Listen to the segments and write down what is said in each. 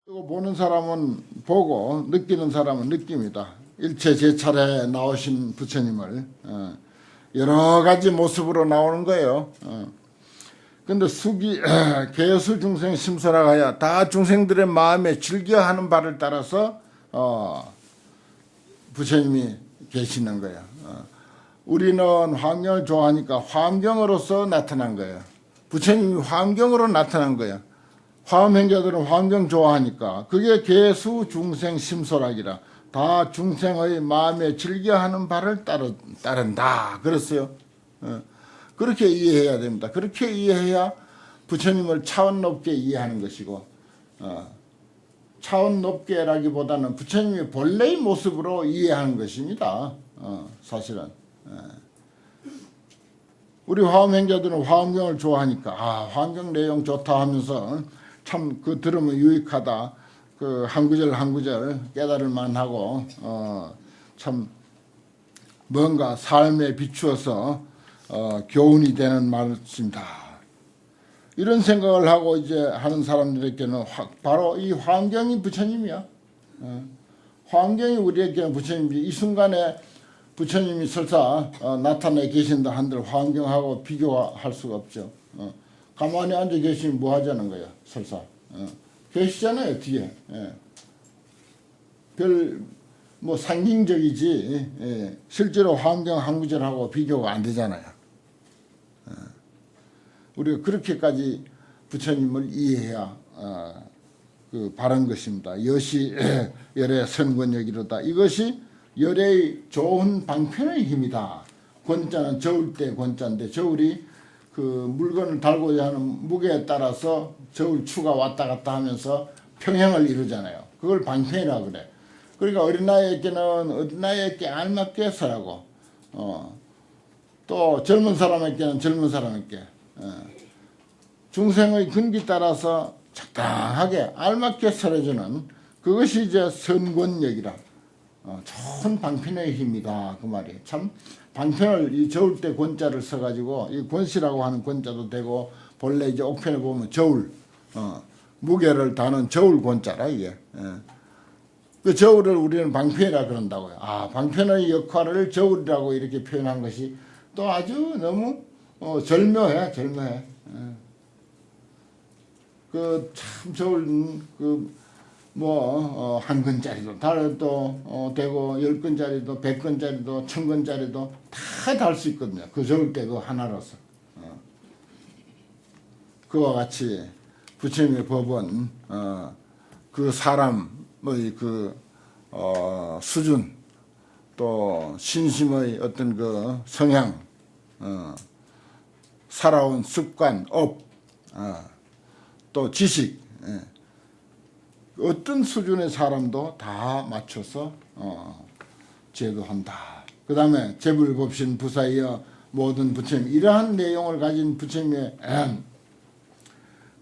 그리고 보는 사람은 보고 느끼는 사람은 느낍니다. 일체 제 차례에 나오신 부처님을 여러 가지 모습으로 나오는 거예요. 근데 수기 개수 중생 심설하여 다 중생들의 마음에 즐겨하는 바를 따라서 부처님이 계시는 거예요. 우리는 환경을 좋아하니까 환경으로서 나타난 거예요. 부처님이 환경으로 나타난 거예요. 화엄행자들은 환경 좋아하니까 그게 개수 중생 심소락이라 다 중생의 마음에 즐겨하는 바를 따른다 그랬어요. 그렇게 이해해야 됩니다. 그렇게 이해해야 부처님을 차원 높게 이해하는 것이고 차원 높게라기보다는 부처님의 본래의 모습으로 이해하는 것입니다. 사실은 우리 화엄행자들은 화엄경을 좋아하니까 화엄경 내용 좋다 하면서 참 그 들으면 유익하다. 그 한 구절 한 구절 깨달을 만하고 참 뭔가 삶에 비추어서 교훈이 되는 말씀이다. 이런 생각을 하고 이제 하는 사람들에게는 바로 이 화엄경이 부처님이야. 화엄경이 우리에게는 부처님이 이 순간에 부처님이 설사 나타나 계신다 한들 화엄경하고 비교할 수가 없죠. 가만히 앉아 계시면 뭐 하자는 거야, 설사. 계시잖아요, 뒤에. 별, 뭐, 상징적이지, 실제로 화엄경 한 구절하고 비교가 안 되잖아요. 우리가 그렇게까지 부처님을 이해해야, 바른 것입니다. 여시 열의 선권여기로다. 이것이 열의 좋은 방편의 힘이다. 권자는 저울 때 권자인데, 저울이 그 물건을 달고자 하는 무게에 따라서 저울 추가 왔다 갔다 하면서 평형을 이루잖아요. 그걸 방편이라 그래. 그러니까 어린아이에게는 어린아이에게 알맞게 서라고, 또 젊은 사람에게는 젊은 사람에게, 중생의 근기 따라서 적당하게 알맞게 설해주는 그것이 이제 선권력이라. 좋은 방편의 힘이다 그 말이에요. 참 방편을 이 저울 때 권자를 써가지고 이 권시라고 하는 권자도 되고 본래 이제 옥편에 보면 저울 무게를 다는 저울 권자라 이게. 그 저울을 우리는 방편이라 그런다고요. 방편의 역할을 저울이라고 이렇게 표현한 것이 또 아주 너무 절묘해. 그 참 저울 한 근짜리도 달도 되고 10근짜리도 100근짜리도 1000근짜리도 다 달 수 있거든요. 그 저울 때 그 하나로서. 그와 같이 부처님의 법은 그 사람의 그 수준 또 신심의 어떤 그 성향 살아온 습관 업 또 지식 어떤 수준의 사람도 다 맞춰서 제도한다. 그 다음에 재불법신 부사이여 모든 부처님 이러한 내용을 가진 부처님의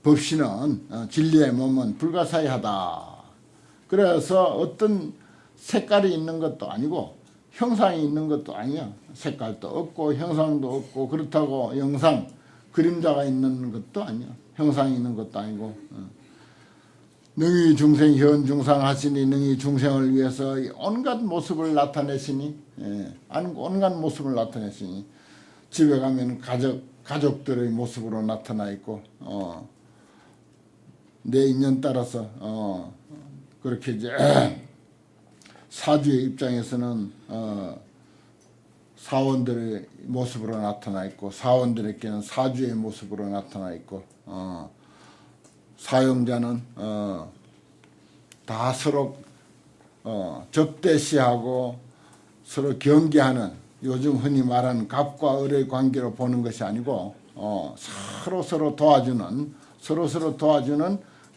법신은 진리의 몸은 불가사의하다. 그래서 어떤 색깔이 있는 것도 아니고 형상이 있는 것도 아니야. 색깔도 없고 형상도 없고 그렇다고 영상 그림자가 있는 것도 아니야. 형상이 있는 것도 아니고 능히 중생 현중상 하시니 능히 중생을 위해서 온갖 모습을 나타내시니 온갖 모습을 나타내시니 집에 가면 가족들의 모습으로 나타나 있고 내 인연 따라서 그렇게 이제 사주의 입장에서는 사원들의 모습으로 나타나 있고 사원들에게는 사주의 모습으로 나타나 있고 사용자는 다 서로 적대시하고 서로 경계하는 요즘 흔히 말하는 갑과 을의 관계로 보는 것이 아니고 서로 도와주는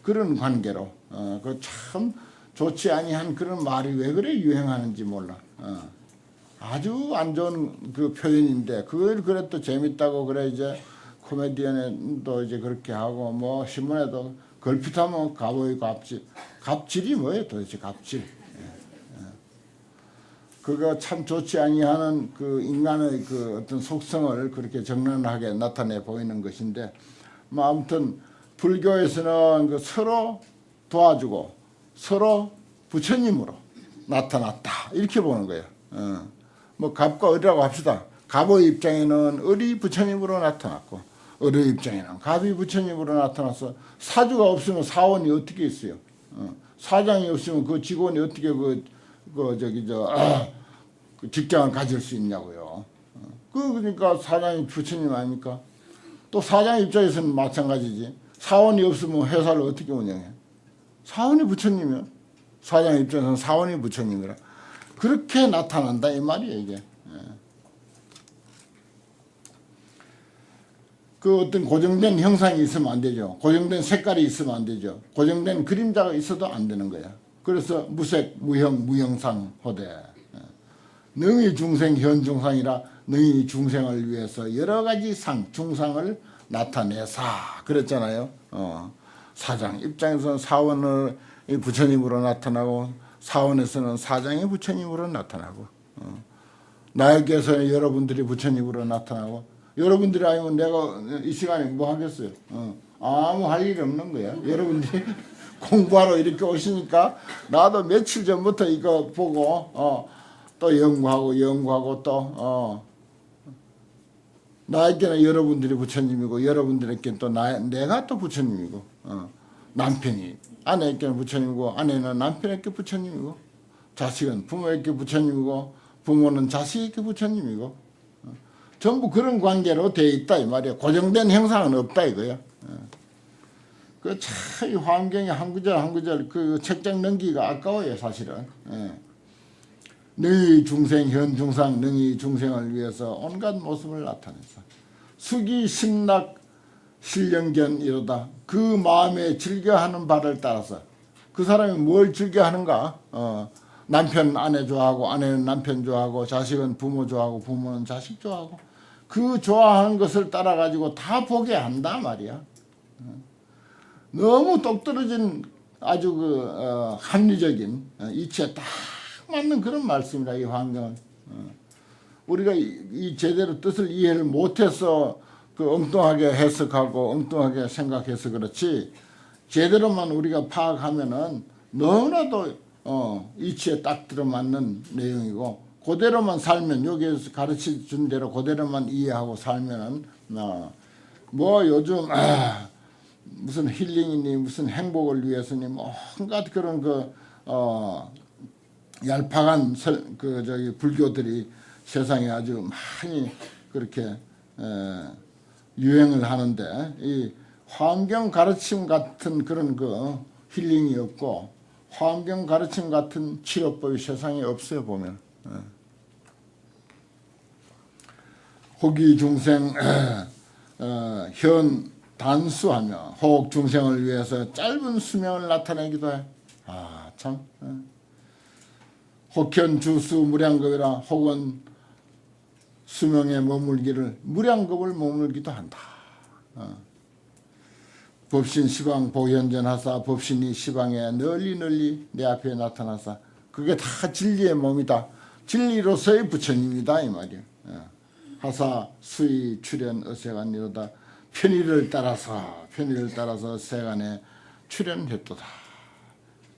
그런 관계로 그 참 좋지 아니한 그런 말이 왜 그래 유행하는지 몰라. 아주 안 좋은 그 표현인데 그걸 그래 또 재밌다고 그래 이제 코미디언에도 이제 그렇게 하고 뭐 신문에도 걸핏하면 갑의 갑질이 뭐예요 도대체 갑질. 그거 참 좋지 아니하는 그 인간의 그 어떤 속성을 그렇게 적나라하게 나타내 보이는 것인데 뭐 아무튼 불교에서는 그 서로 도와주고 서로 부처님으로 나타났다 이렇게 보는 거예요. 뭐 갑과 을이라고 합시다. 갑의 입장에는 을이 부처님으로 나타났고 을의 입장에는 갑이 부처님으로 나타나서 사주가 없으면 사원이 어떻게 있어요? 사장이 없으면 그 직원이 어떻게 그 직장을 가질 수 있냐고요. 그러니까 사장이 부처님 아닙니까? 또 사장 입장에서는 마찬가지지. 사원이 없으면 회사를 어떻게 운영해? 사원이 부처님이야. 사장 입장에서는 사원이 부처님이라. 그렇게 나타난다 이 말이에요 이게. 그 어떤 고정된 형상이 있으면 안 되죠. 고정된 색깔이 있으면 안 되죠. 고정된 그림자가 있어도 안 되는 거야. 그래서 무색, 무형, 무형상 호대. 능히 중생, 현중상이라 능히 중생을 위해서 여러 가지 상, 중상을 나타내사 그랬잖아요. 사장 입장에서는 사원을 부처님으로 나타나고 사원에서는 사장이 부처님으로 나타나고 나에게서 여러분들이 부처님으로 나타나고 여러분들이 아니면 내가 이 시간에 뭐 하겠어요? 아무 할 일이 없는 거야. 여러분들이 공부하러 이렇게 오시니까 나도 며칠 전부터 이거 보고 또 연구하고 또 나에게는 여러분들이 부처님이고 여러분들에게는 또 내가 또 부처님이고 남편이 아내에게는 부처님이고 아내는 남편에게 부처님이고 자식은 부모에게 부처님이고 부모는 자식에게 부처님이고 전부 그런 관계로 돼 있다 이 말이야. 고정된 형상은 없다 이거야. 그 참 환경의 한 구절 한 구절 그 책장 넘기기가 아까워요 사실은. 능히 중생 현중상 능히 중생을 위해서 온갖 모습을 나타내서 수기 심락 신령견 이로다. 그 마음에 즐겨하는 바를 따라서 그 사람이 뭘 즐겨하는가. 남편 아내 좋아하고 아내는 남편 좋아하고 자식은 부모 좋아하고 부모는 자식 좋아하고 그 좋아하는 것을 따라 가지고 다 보게 한다 말이야. 너무 똑 떨어진 아주 합리적인 이치에 딱 맞는 그런 말씀이다 이 환경은. 우리가 이 제대로 뜻을 이해를 못해서 그 엉뚱하게 해석하고 엉뚱하게 생각해서 그렇지 제대로만 우리가 파악하면은 너무나도 이치에 딱 들어맞는 내용이고 그대로만 살면 여기에서 가르쳐 준 대로 그대로만 이해하고 살면은 뭐 요즘 무슨 힐링이니 무슨 행복을 위해서니 뭐 온갖 그런 얄팍한 불교들이 세상에 아주 많이 그렇게 유행을 하는데 이 환경 가르침 같은 그런 힐링이 없고 환경 가르침 같은 치료법이 세상에 없어요 보면. 호기 중생 현 단수하며 호옥 중생을 위해서 짧은 수명을 나타내기도 해. 참. 혹현 주수 무량겁이라 혹은 수명에 머물기를 무량겁을 머물기도 한다. 법신 시방 보현전하사 법신이 시방에 널리 내 앞에 나타나사 그게 다 진리의 몸이다. 진리로서의 부처님이다 이 말이야. 하사 수의 출현 어세간이로다. 편의를 따라서 세간에 출현했도다.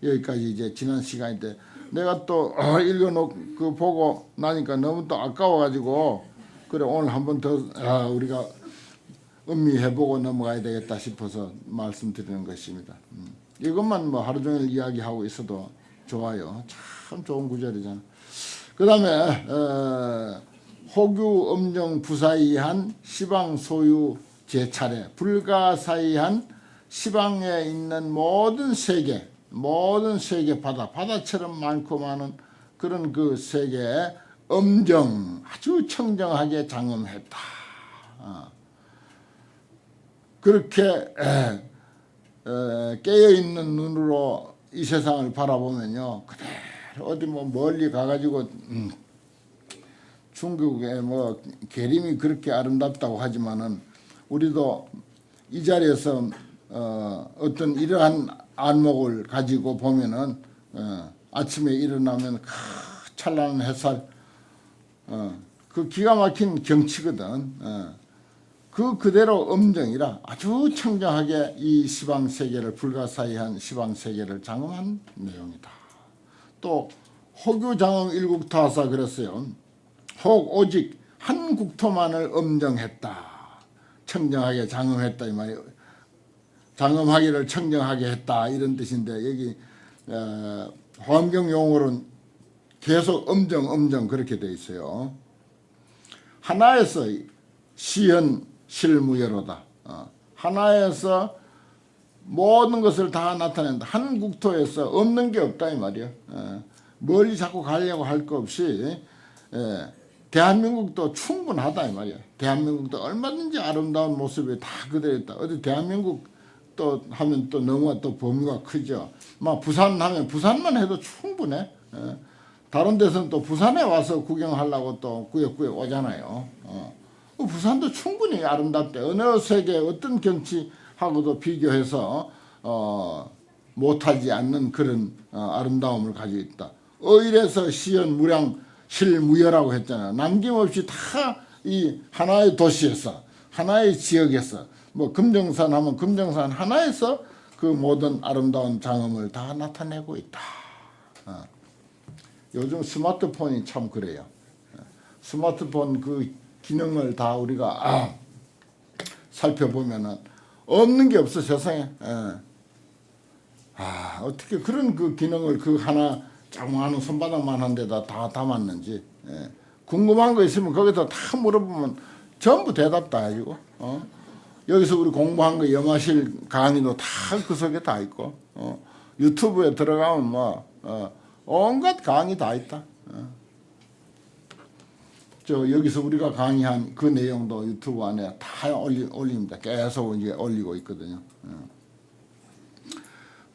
여기까지 이제 지난 시간인데 내가 또 읽어놓고 보고 나니까 너무 또 아까워가지고 그래 오늘 한 번 더 우리가 음미해보고 넘어가야 되겠다 싶어서 말씀드리는 것입니다. 이것만 뭐 하루 종일 이야기하고 있어도 좋아요. 참 좋은 구절이잖아. 그 다음에 호규 음정 부사이한 시방 소유 제차례 불가사의한 시방에 있는 모든 세계 바다처럼 많고 많은 그런 그 세계에 엄정 아주 청정하게 장엄했다. 그렇게 깨어있는 눈으로 이 세상을 바라보면요 그대로 어디 뭐 멀리 가가지고 중국의 뭐 계림이 그렇게 아름답다고 하지만은 우리도 이 자리에서 어떤 이러한 안목을 가지고 보면은 아침에 일어나면 찬란한 햇살 그 기가 막힌 경치거든. 그 그대로 음정이라 아주 청정하게 이 시방세계를 불가사의한 시방세계를 장엄한 내용이다. 또 혹유장엄 일국타사 그랬어요. 혹 오직 한 국토만을 음정했다. 청정하게 장엄했다 이 말이에요. 장엄하기를 청정하게 했다 이런 뜻인데 여기 환경 용어로는 계속 음정 그렇게 돼 있어요. 하나에서 시현 실무여로다. 하나에서 모든 것을 다 나타낸다. 한 국토에서 없는 게 없다 이 말이에요. 멀리 자꾸 가려고 할 거 없이 대한민국도 충분하다 이 말이에요. 대한민국도 얼마든지 아름다운 모습이 다 그대로 있다. 어디 대한민국 또 하면 또 너무 또 범위가 크죠. 막 부산 하면 부산만 해도 충분해. 다른 데서는 또 부산에 와서 구경하려고 또 꾸역꾸역 오잖아요. 부산도 충분히 아름답대. 어느 세계 어떤 경치하고도 비교해서 못하지 않는 그런 아름다움을 가지고 있다. 어일에서 시연 무량 실무여라고 했잖아요. 남김없이 다 이 하나의 도시에서 하나의 지역에서 뭐 금정산 하면 금정산 하나에서 그 모든 아름다운 장엄을 다 나타내고 있다. 요즘 스마트폰이 참 그래요. 스마트폰 그 기능을 다 우리가 살펴보면은 없는 게 없어 세상에. 어떻게 그런 그 기능을 그 하나 조그마한 손바닥만 한 데다 다 담았는지. 궁금한 거 있으면 거기서 다 물어보면 전부 대답 다 해주고. 여기서 우리 공부한 거 염화실 강의도 다 그 속에 다 있고. 유튜브에 들어가면 뭐 온갖 강의 다 있다. 여기서 우리가 강의한 그 내용도 유튜브 안에 다 올립니다. 계속 이제 올리고 있거든요.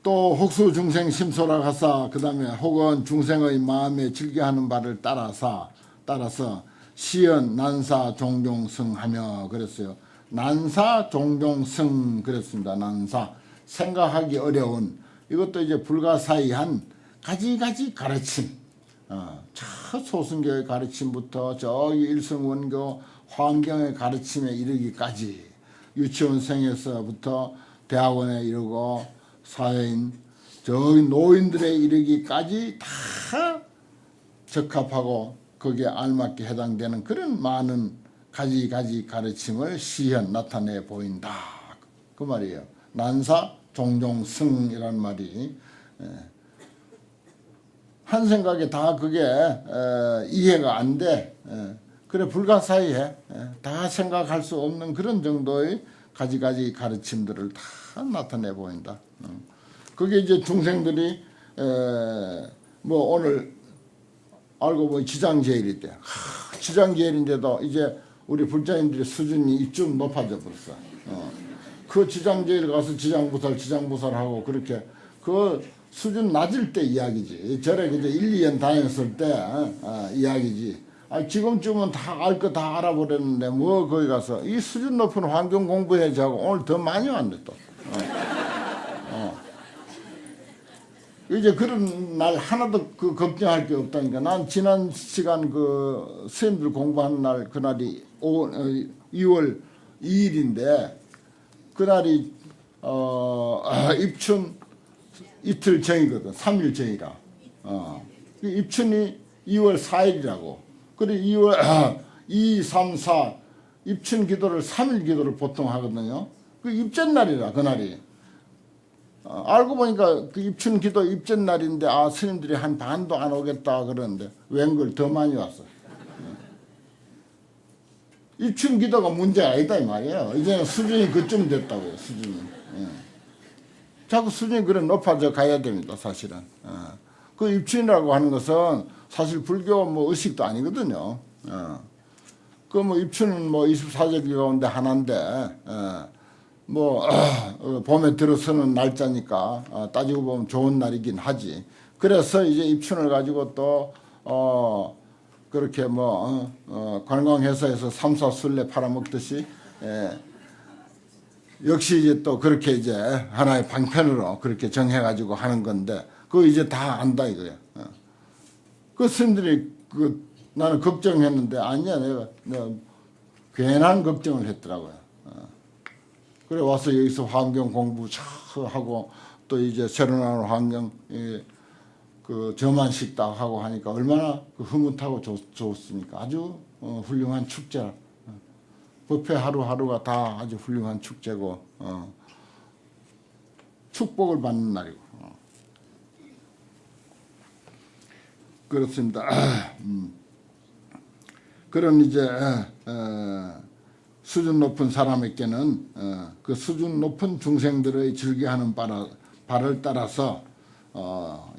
또 혹수 중생 심소라 가사 그 다음에 혹은 중생의 마음에 즐겨하는 바를 따라서 시연 난사 종종승하며 그랬어요. 난사 종종승 그랬습니다. 난사 생각하기 어려운 이것도 이제 불가사의한 가지가지 가르침. 저 소승교의 가르침부터 저기 일성원교 환경의 가르침에 이르기까지 유치원생에서부터 대학원에 이르고 사회인 저기 노인들에 이르기까지 다 적합하고 거기에 알맞게 해당되는 그런 많은 가지가지 가르침을 시현 나타내 보인다. 그 말이에요. 난사 종종승이라는 말이 한 생각에 다 그게 이해가 안 돼. 그래 불가사의해. 다 생각할 수 없는 그런 정도의 가지가지 가르침들을 다 나타내 보인다. 그게 이제 중생들이 뭐 오늘 알고 보니 지장제일이대. 지장제일인데도 이제 우리 불자님들의 수준이 이쯤 높아져 버렸어. 그 지장제일 가서 지장부살하고 그렇게 그 수준 낮을 때 이야기지. 절에 그저 1, 2년 다녔을 때 이야기지. 지금쯤은 다 알 거 다 알아버렸는데 뭐 거기 가서 이 수준 높은 환경 공부해야지 하고 오늘 더 많이 왔네 또. 이제 그런 날 하나도 그 걱정할 게 없다니까. 난 지난 시간 그 스님들 공부하는 날 그날이 2월 2일인데 그날이 입춘 이틀 전이거든. 3일 전이라. 입춘이 2월 4일이라고. 그래 2월 2, 3, 4 입춘 기도를 3일 기도를 보통 하거든요. 그 입전날이라 그날이. 알고 보니까 그 입춘 기도 입전날인데 스님들이 한 반도 안 오겠다 그러는데 웬걸 더 많이 왔어. 입춘 기도가 문제가 아니다 이 말이에요. 이제는 수준이 그쯤 됐다고요. 수준이. 자꾸 수준이 그래 높아져 가야 됩니다. 사실은. 그 입춘이라고 하는 것은 사실 불교 뭐 의식도 아니거든요. 그 뭐 입춘은 뭐 24절기 가운데 하나인데 뭐 봄에 들어서는 날짜니까 따지고 보면 좋은 날이긴 하지. 그래서 이제 입춘을 가지고 또 그렇게 뭐 관광회사에서 삼사순례 팔아먹듯이 역시 이제 또 그렇게 이제 하나의 방편으로 그렇게 정해가지고 하는 건데 그거 이제 다 안다 이거야. 그 스님들이 나는 걱정했는데 아니야 내가 괜한 걱정을 했더라고요. 그래 와서 여기서 환경 공부 하고 또 이제 새로 나온 환경 그 저만 식당 하고 하니까 얼마나 그 흐뭇하고 좋습니까? 아주 훌륭한 축제라. 법회 하루하루가 다 아주 훌륭한 축제고 축복을 받는 날이고 그렇습니다. 그런 이제 수준 높은 사람에게는 그 수준 높은 중생들의 즐겨하는 바를 따라서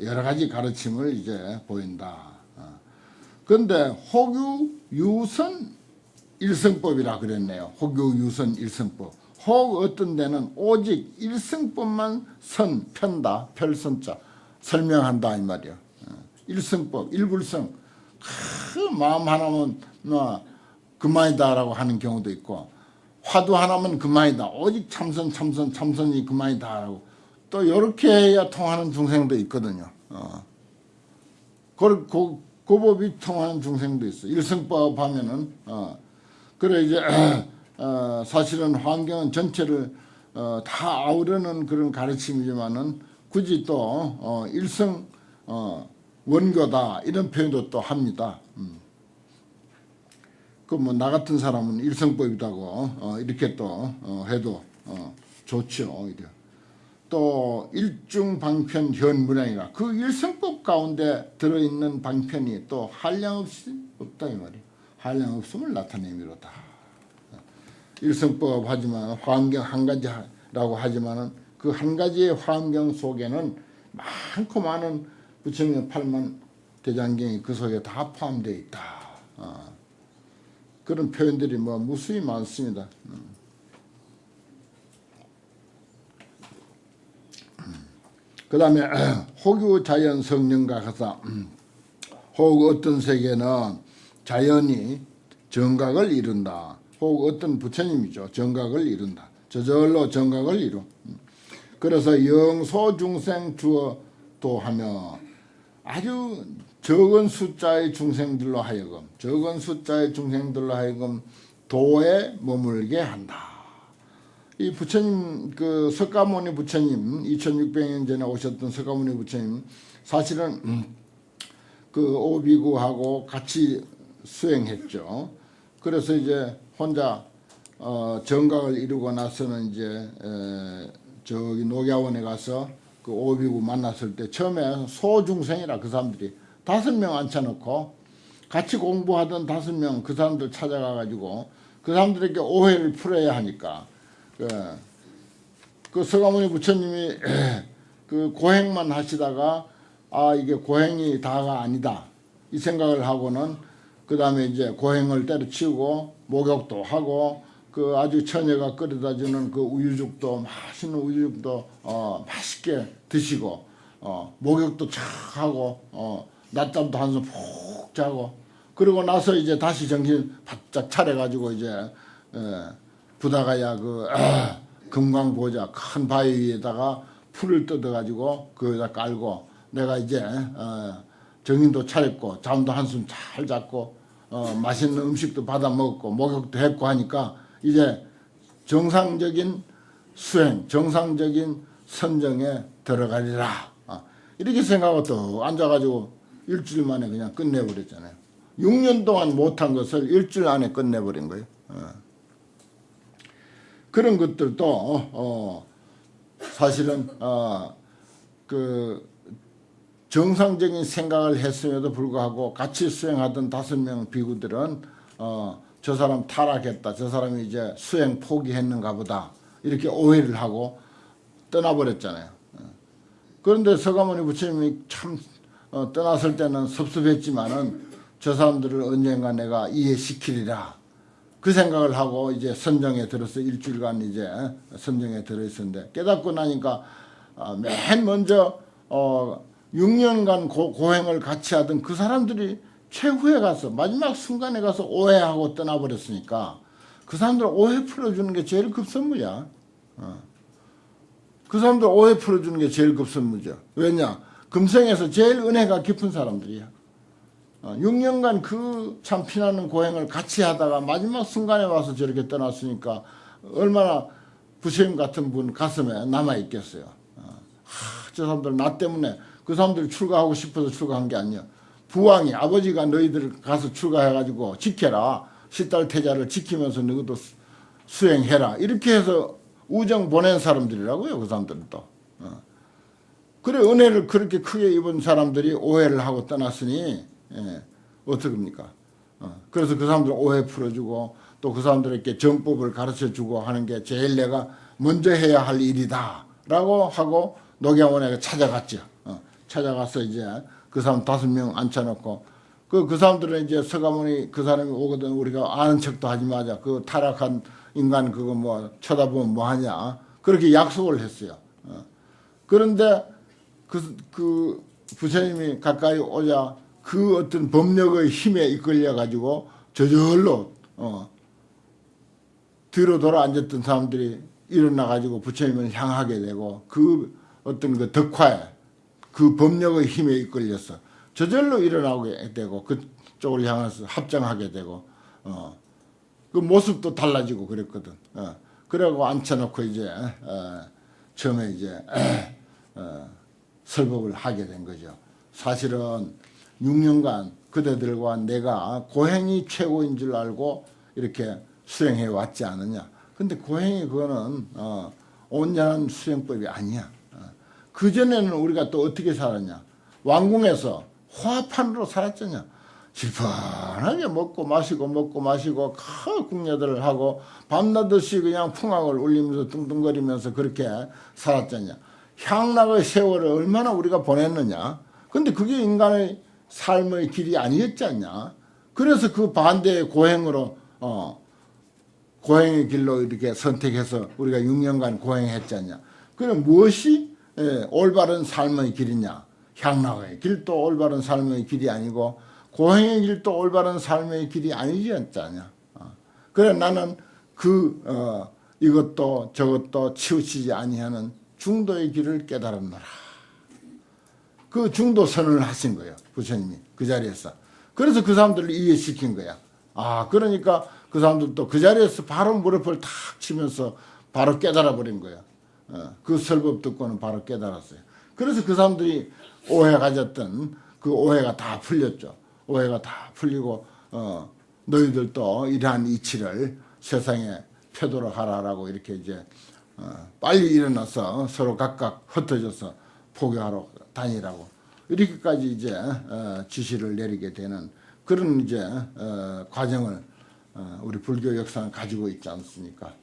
여러 가지 가르침을 이제 보인다. 그런데 혹유 유선 일성법이라 그랬네요. 혹유 유선 일성법. 혹 어떤 데는 오직 일성법만 편다, 별선자 설명한다 이 말이야. 일성법, 일불성. 그 마음 하나면 그만이다라고 하는 경우도 있고 화두 하나면 그만이다. 오직 참선이 그만이다라고 또 이렇게 해야 통하는 중생도 있거든요. 그 법이 통하는 중생도 있어. 일성법 하면은 그래 이제 사실은 환경은 전체를 다 아우르는 그런 가르침이지만은 굳이 또 일성 원교다 이런 표현도 또 합니다. 그 뭐 나 같은 사람은 일성법이라고 이렇게 또 해도 좋죠. 오히려. 또 일중 방편 현무량이라 그 일성법 가운데 들어있는 방편이 또 한량없이 없다 이 말이에요. 한량없음을 나타내미로다. 일성법 하지만 환경 한 가지라고 하지만은 그 한 가지의 환경 속에는 많고 많은 부처님의 8만 대장경이 그 속에 다 포함되어 있다. 그런 표현들이 뭐 무수히 많습니다. 그 다음에 혹유 자연 성령과 가사 혹 어떤 세계는 자연이 정각을 이룬다. 혹 어떤 부처님이죠. 정각을 이룬다. 저절로 정각을 이루. 그래서 영소 중생 주어도 하며 아주 적은 숫자의 중생들로 하여금 도에 머물게 한다. 이 부처님 그 석가모니 부처님 2600년 전에 오셨던 석가모니 부처님 사실은 그 오비구하고 같이 수행했죠. 그래서 이제 혼자 정각을 이루고 나서는 이제 저기 녹야원에 가서 그 오비구 만났을 때 처음에 소중생이라 그 사람들이 5명 앉혀놓고 같이 공부하던 5명 그 사람들 찾아가 가지고 그 사람들에게 오해를 풀어야 하니까 그 석가모니 부처님이 그 고행만 하시다가 이게 고행이 다가 아니다 이 생각을 하고는 그 다음에 이제 고행을 때려치우고 목욕도 하고 그 아주 처녀가 끓여다 주는 그 우유죽도 맛있는 우유죽도 맛있게 드시고 목욕도 착 하고 낮잠도 한숨 푹 자고 그러고 나서 이제 다시 정신 바짝 차려가지고 이제 부다가야 그 금강보자 큰 바위 위에다가 풀을 뜯어가지고 거기다 깔고 내가 이제 정신도 차렸고 잠도 한숨 잘 잤고 맛있는 음식도 받아 먹었고 목욕도 했고 하니까 이제 정상적인 수행, 정상적인 선정에 들어가리라. 이렇게 생각하고 또 앉아가지고 일주일 만에 그냥 끝내버렸잖아요. 6년 동안 못한 것을 일주일 안에 끝내버린 거예요. 그런 것들도 사실은 그 정상적인 생각을 했음에도 불구하고 같이 수행하던 5명 비구들은 저 사람 타락했다. 저 사람이 이제 수행 포기했는가 보다. 이렇게 오해를 하고 떠나버렸잖아요. 그런데 석가모니 부처님이 참 떠났을 때는 섭섭했지만은 저 사람들을 언젠가 내가 이해시키리라. 그 생각을 하고 이제 선정에 들어서 일주일간 이제 선정에 들어있었는데 깨닫고 나니까 맨 먼저 6년간 고행을 같이 하던 그 사람들이 최후에 가서 마지막 순간에 가서 오해하고 떠나버렸으니까 그 사람들 오해 풀어주는 게 제일 급선무야. 그 사람들 오해 풀어주는 게 제일 급선무죠. 왜냐? 금생에서 제일 은혜가 깊은 사람들이야. 6년간 그 참 피나는 고행을 같이 하다가 마지막 순간에 와서 저렇게 떠났으니까 얼마나 부처님 같은 분 가슴에 남아 있겠어요. 저 사람들 나 때문에 그 사람들이 출가하고 싶어서 출가한 게 아니야. 부왕이 아버지가 너희들 가서 출가해가지고 지켜라. 시달 태자를 지키면서 너희도 수행해라. 이렇게 해서 우정 보낸 사람들이라고요. 그 사람들도. 그래 은혜를 그렇게 크게 입은 사람들이 오해를 하고 떠났으니 어떡합니까? 그래서 그 사람들 오해 풀어주고 또 그 사람들에게 정법을 가르쳐주고 하는 게 제일 내가 먼저 해야 할 일이다 라고 하고 녹양원에 찾아갔죠. 찾아가서 이제 그 사람 5명 앉혀놓고 그 사람들은 이제 서가모니 그 사람이 오거든 우리가 아는 척도 하지 마자. 그 타락한 인간 그거 뭐 쳐다보면 뭐 하냐. 그렇게 약속을 했어요. 그런데 그 부처님이 가까이 오자 그 어떤 법력의 힘에 이끌려 가지고 저절로 뒤로 돌아 앉았던 사람들이 일어나 가지고 부처님을 향하게 되고 그 어떤 그 덕화에 그 법력의 힘에 이끌려서 저절로 일어나게 되고 그쪽을 향해서 합장하게 되고 그 모습도 달라지고 그랬거든. 그래고 앉혀놓고 이제 처음에 이제 설법을 하게 된 거죠. 사실은 6년간 그대들과 내가 고행이 최고인 줄 알고 이렇게 수행해 왔지 않느냐. 근데 고행이 그거는 온전한 수행법이 아니야. 그전에는 우리가 또 어떻게 살았냐. 왕궁에서 화판으로 살았잖냐. 질펀하게 먹고 마시고 궁녀들을 하고 밤낮없이 그냥 풍악을 울리면서 뚱뚱거리면서 그렇게 살았잖냐. 향락의 세월을 얼마나 우리가 보냈느냐. 근데 그게 인간의 삶의 길이 아니었지 않냐. 그래서 그 반대의 고행으로 고행의 길로 이렇게 선택해서 우리가 6년간 고행했지 않냐. 그럼 무엇이 올바른 삶의 길이냐. 향락의 길도 올바른 삶의 길이 아니고 고행의 길도 올바른 삶의 길이 아니지 않냐. 그래 나는 이것도 저것도 치우치지 아니하는 중도의 길을 깨달았노라. 그 중도 선언을 하신 거예요. 부처님이 그 자리에서. 그래서 그 사람들을 이해시킨 거야. 그러니까 그 사람들도 그 자리에서 바로 무릎을 탁 치면서 바로 깨달아 버린 거야. 그 설법 듣고는 바로 깨달았어요. 그래서 그 사람들이 오해 가졌던 그 오해가 다 풀렸죠. 오해가 다 풀리고 너희들도 이러한 이치를 세상에 펴도록 하라라고 이렇게 이제 빨리 일어나서 서로 각각 흩어져서 포교하러 다니라고 이렇게까지 이제 지시를 내리게 되는 그런 이제 과정을 우리 불교 역사는 가지고 있지 않습니까?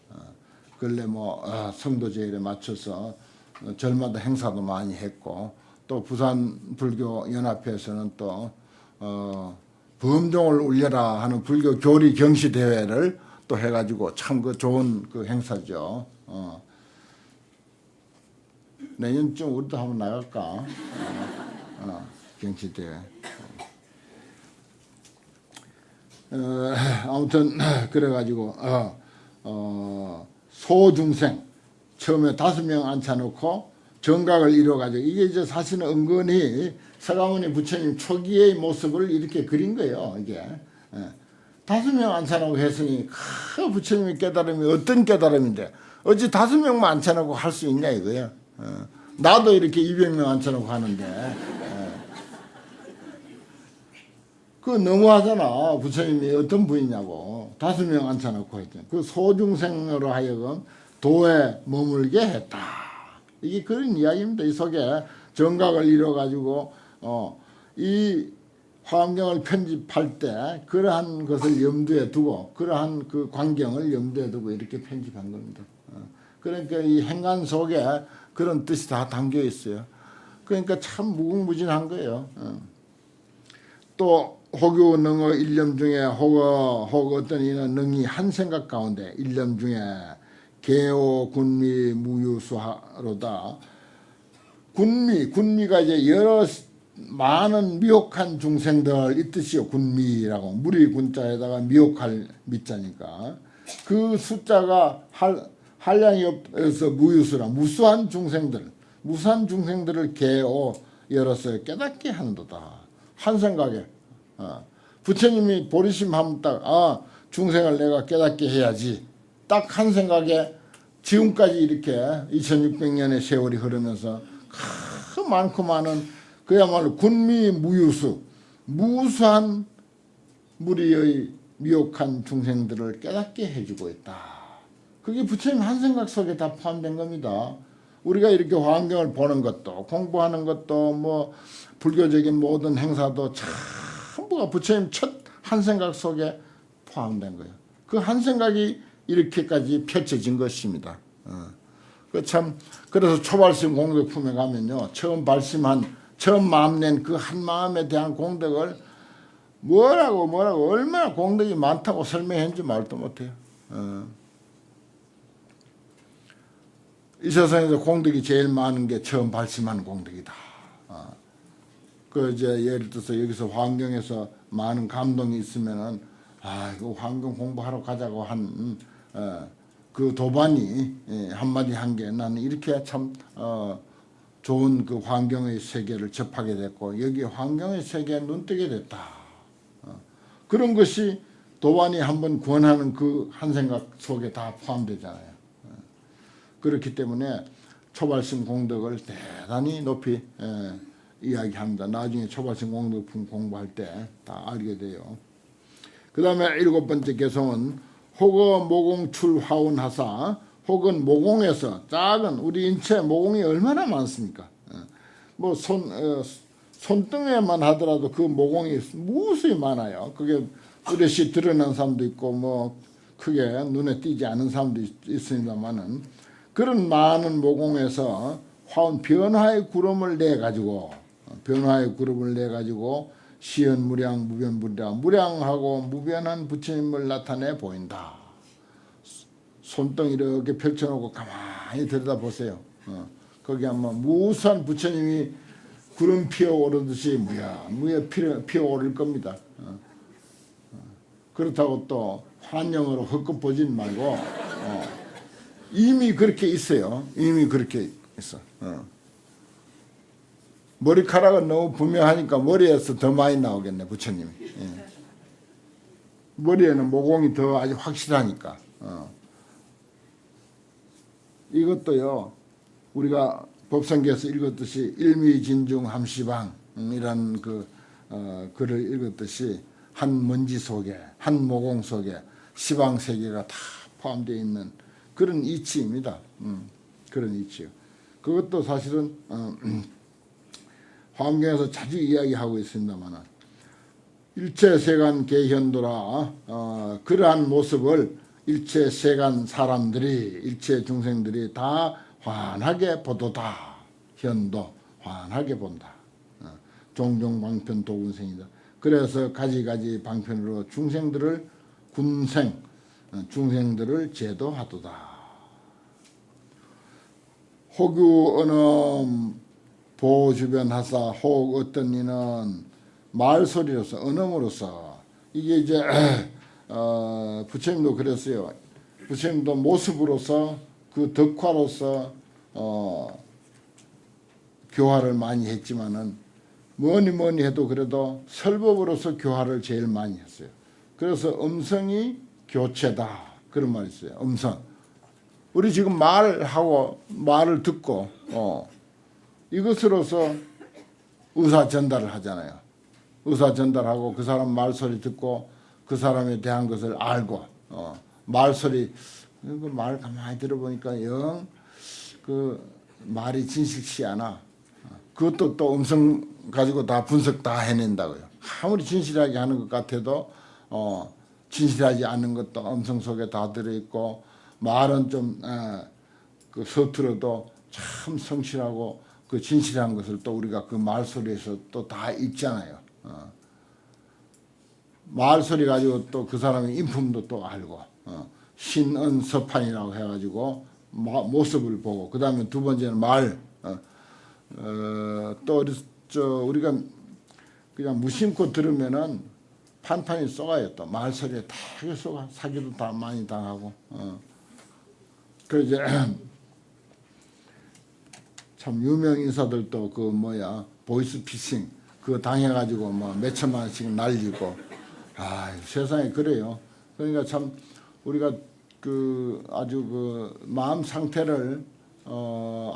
근래 뭐 성도제일에 맞춰서 절마다 행사도 많이 했고 또 부산 불교 연합회에서는 또 범종을 울려라 하는 불교 교리 경시 대회를 또 해가지고 참 그 좋은 그 행사죠. 내년쯤 우리도 한번 나갈까? 경시 대회. 아무튼 그래가지고 소중생 처음에 5명 앉혀놓고 정각을 이뤄가지고 이게 이제 사실은 은근히 서가모니 부처님 초기의 모습을 이렇게 그린 거예요. 이게 5명 앉혀놓고 했으니 부처님의 깨달음이 어떤 깨달음인데 어찌 5명만 앉혀놓고 할 수 있냐 이거야. 나도 이렇게 200명 앉혀놓고 하는데 그거 너무하잖아. 부처님이 어떤 분이냐고 5명 앉혀놓고 했더니 그 소중생으로 하여금 도에 머물게 했다. 이게 그런 이야기입니다. 이 속에 정각을 이뤄가지고 이 화엄경을 편집할 때 그러한 것을 염두에 두고 그러한 그 광경을 염두에 두고 이렇게 편집한 겁니다. 그러니까 이 행간 속에 그런 뜻이 다 담겨 있어요. 그러니까 참 무궁무진한 거예요. 또 호교 능어 일념 중에 호거 어떤 이는 능이 한 생각 가운데 일념 중에 개오 군미 무유수하로다. 군미가 이제 여러 많은 미혹한 중생들 이 뜻이요. 군미라고 무리 군자에다가 미혹할 미자니까 그 숫자가 한량이 없어서 무유수라 무수한 중생들을 개오 열어서 깨닫게 한도다. 한 생각에 부처님이 보리심하면 딱 중생을 내가 깨닫게 해야지 딱 한 생각에 지금까지 이렇게 2600년의 세월이 흐르면서 그 많고 많은 그야말로 군미무유수 무수한 무리의 미혹한 중생들을 깨닫게 해주고 있다. 그게 부처님 한 생각 속에 다 포함된 겁니다. 우리가 이렇게 환경을 보는 것도 공부하는 것도 뭐 불교적인 모든 행사도 전부가 부처님 첫 한 생각 속에 포함된 거예요. 그 한 생각이 이렇게까지 펼쳐진 것입니다. 그래서 초발심 공덕품에 가면요, 처음 마음 낸 그 한 마음에 대한 공덕을 뭐라고 얼마나 공덕이 많다고 설명했는지 말도 못해요. 이 세상에서 공덕이 제일 많은 게 처음 발심하는 공덕이다. 이제 예를 들어서 여기서 환경에서 많은 감동이 있으면은 이거 환경 공부하러 가자고 한 그 도반이 한마디 한 게 나는 이렇게 참 좋은 그 환경의 세계를 접하게 됐고 여기 환경의 세계에 눈뜨게 됐다. 그런 것이 도반이 한번 권하는 그 한 생각 속에 다 포함되잖아요. 그렇기 때문에 초발심 공덕을 대단히 높이 이야기합니다. 나중에 초발심 공덕품 공부할 때 다 알게 돼요. 그 다음에 7번째 개성은 혹은 모공출 화운하사. 혹은 모공에서 작은 우리 인체 모공이 얼마나 많습니까? 뭐 손등에만 하더라도 그 모공이 무수히 많아요. 그게 뚜렷이 드러난 사람도 있고 뭐 크게 눈에 띄지 않은 사람도 있습니다만은 그런 많은 모공에서 화운 변화의 구름을 내 가지고 시연 무량 무변 무량하고 무변한 부처님을 나타내 보인다. 손등 이렇게 펼쳐놓고 가만히 들여다보세요. 거기 아마 무수한 부처님이 구름 피어오르듯이 무야 피어오를 겁니다. 그렇다고 또 환영으로 헛것 보진 말고 이미 그렇게 있어요. 이미 그렇게 있어. 머리카락은 너무 분명하니까 머리에서 더 많이 나오겠네, 부처님이. 머리에는 모공이 더 아주 확실하니까. 이것도요, 우리가 법성계에서 읽었듯이 일미진중 함시방이라는 글을 읽었듯이 한 먼지 속에, 한 모공 속에 시방 세계가 다 포함되어 있는 그런 이치입니다. 그런 이치요. 그것도 사실은 환경에서 자주 이야기하고 있습니다만 일체세간 개현도라 그러한 모습을 일체세간 사람들이 일체 중생들이 다 환하게 보도다. 현도 환하게 본다. 종종 방편 도군생이다. 그래서 가지가지 방편으로 중생들을 중생들을 제도하도다. 혹유 언음 보주변하사 혹 어떤 이는 말소리로서 언음으로서 이게 이제 부처님도 그랬어요. 부처님도 모습으로서 그 덕화로서 교화를 많이 했지만은 뭐니 해도 그래도 설법으로서 교화를 제일 많이 했어요. 그래서 음성이 교체다 그런 말이 있어요. 음성. 우리 지금 말을 듣고 이것으로서 의사 전달을 하잖아요. 의사 전달하고 그 사람 말소리 듣고 그 사람에 대한 것을 알고 말소리 그 말 가만히 들어보니까 영 그 말이 진실치 않아. 그것도 또 음성 가지고 다 분석 다 해낸다고요. 아무리 진실하게 하는 것 같아도 진실하지 않는 것도 음성 속에 다 들어있고 말은 좀 그 서툴어도 참 성실하고 그 진실한 것을 또 우리가 그 말소리에서 또 다 읽잖아요. 말소리 가지고 또 그 사람의 인품도 또 알고 신언서판이라고 해가지고 모습을 보고 그 다음에 두 번째는 말 또 우리가 그냥 무심코 들으면은 판판이 쏘가요. 또 말소리에 다 쏘가 사기도 다 많이 당하고 그 이제 참 유명 인사들도 그 보이스 피싱 그거 당해가지고 뭐 몇천만 원씩 날리고 세상에 그래요. 그러니까 참 우리가 그 아주 그 마음 상태를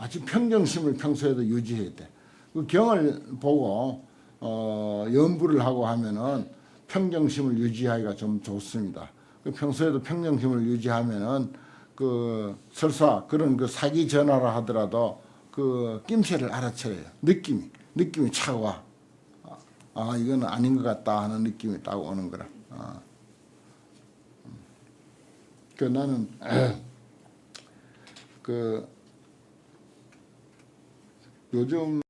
아주 평정심을 평소에도 유지해야 돼. 그 경을 보고 연부를 하고 하면은 평정심을 유지하기가 좀 좋습니다. 그 평소에도 평정심을 유지하면은 그 설사 그런 그 사기 전화라 하더라도 그 낌새를 알아채려요. 느낌이 차고 와. 아 이건 아닌 것 같다 하는 느낌이 딱 오는 거라. 그 나는 그 요즘